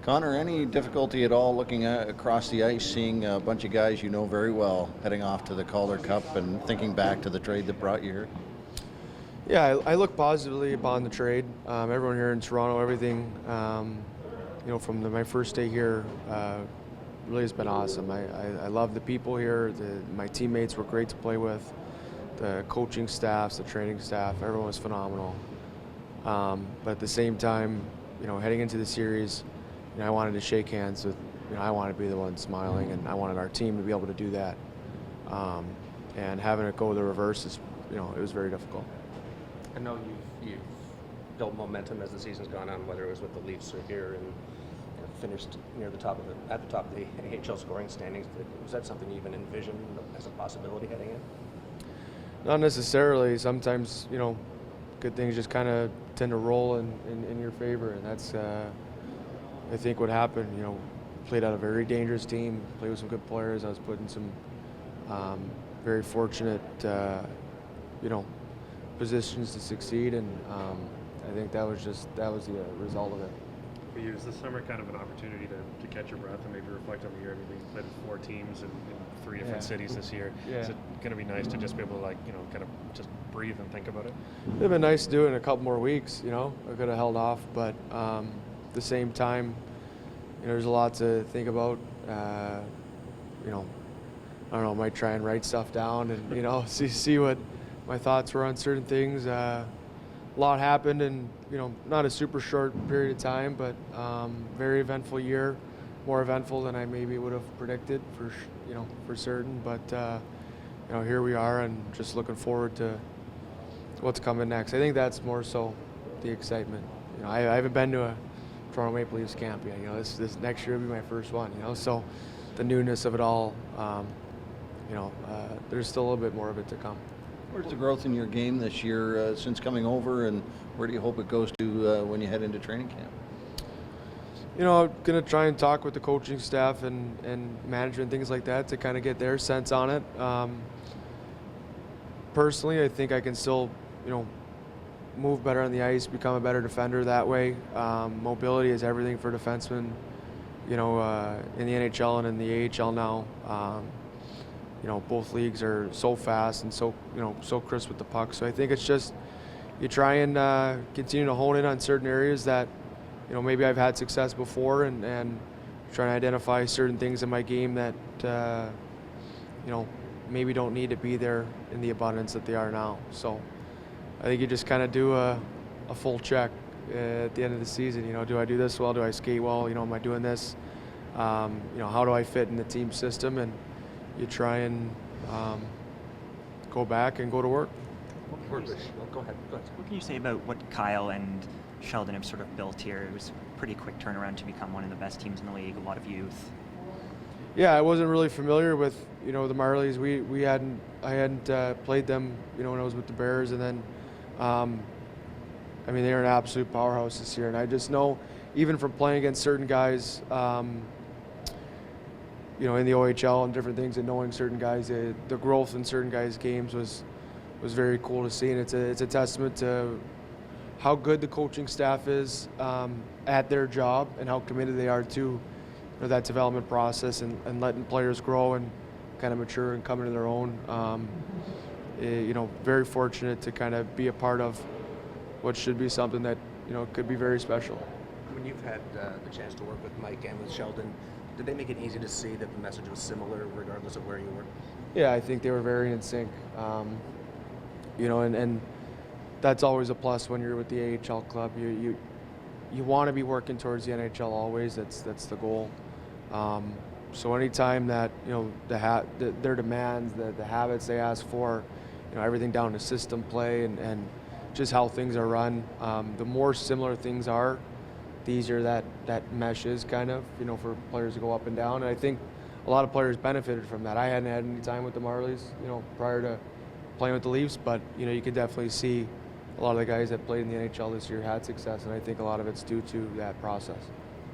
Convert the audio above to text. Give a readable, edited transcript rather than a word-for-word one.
Connor, any difficulty at all looking across the ice, seeing a bunch of guys you know very well heading off to the Calder Cup and thinking back to the trade that brought you here? Yeah, I look positively upon the trade. Everyone here in Toronto, everything, from my first day here, really has been awesome. I love the people here. My teammates were great to play with. The coaching staffs, the training staff, everyone was phenomenal. But at the same time, heading into the series, I wanted to shake hands with, I wanted to be the one smiling, and I wanted our team to be able to do that. And having it go the reverse is, it was very difficult. I know you've built momentum as the season's gone on, whether it was with the Leafs or here, and finished at the top of the AHL scoring standings. Was that something you even envisioned as a possibility heading in? Not necessarily. Sometimes, good things just kind of tend to roll in your favor, and that's, I think, what happened. Played out a very dangerous team, played with some good players. I was put in some very fortunate, positions to succeed, and I think that was the result of it. For you, is this summer kind of an opportunity to catch your breath and maybe reflect on the year? I mean, you played with 4 teams in 3 different cities this year. Yeah. Is it going to be nice to just be able to kind of just breathe and think about it? It'd been nice to do it in a couple more weeks. I could have held off, but at the same time, there's a lot to think about. I don't know, might try and write stuff down and see what my thoughts were on certain things. A lot happened in not a super short period of time, but very eventful year, more eventful than I maybe would have predicted for certain. But here we are, and just looking forward to what's coming next. I think that's more so the excitement. I haven't been to a Toronto Maple Leafs camp yet. This next year will be my first one. So the newness of it all. There's still a little bit more of it to come. Where's the growth in your game this year since coming over, and where do you hope it goes to when you head into training camp? I'm going to try and talk with the coaching staff and management, things like that, to kind of get their sense on it. Personally, I think I can still, move better on the ice, become a better defender that way. Mobility is everything for defensemen, in the NHL and in the AHL now. Both leagues are so fast and so crisp with the puck. So I think it's just you try and continue to hone in on certain areas that, maybe I've had success before, and try and identify certain things in my game that, maybe don't need to be there in the abundance that they are now. So I think you just kind of do a full check at the end of the season. Do I do this well? Do I skate well? Am I doing this? How do I fit in the team system? And you try and go back and go to work. Go ahead. What can you say about what Kyle and Sheldon have sort of built here? It was a pretty quick turnaround to become one of the best teams in the league, a lot of youth. Yeah, I wasn't really familiar with, the Marlies. I hadn't played them, when I was with the Bears, and then, they're an absolute powerhouse this year, and I just know, even from playing against certain guys, in the OHL and different things, and knowing certain guys, the growth in certain guys' games was very cool to see, and it's a testament to how good the coaching staff is at their job and how committed they are to that development process and letting players grow and kind of mature and come into their own. Very fortunate to kind of be a part of what should be something that could be very special. When you've had the chance to work with Mike and with Sheldon, did they make it easy to see that the message was similar regardless of where you were? Yeah, I think they were very in sync. And that's always a plus when you're with the AHL club. You want to be working towards the NHL always. That's the goal. So anytime that their demands, the habits they ask for, everything down to system play and just how things are run, the more similar things are, the easier that mesh is kind of, for players to go up and down. And I think a lot of players benefited from that. I hadn't had any time with the Marlies, prior to playing with the Leafs, but, you could definitely see a lot of the guys that played in the NHL this year had success, and I think a lot of it's due to that process.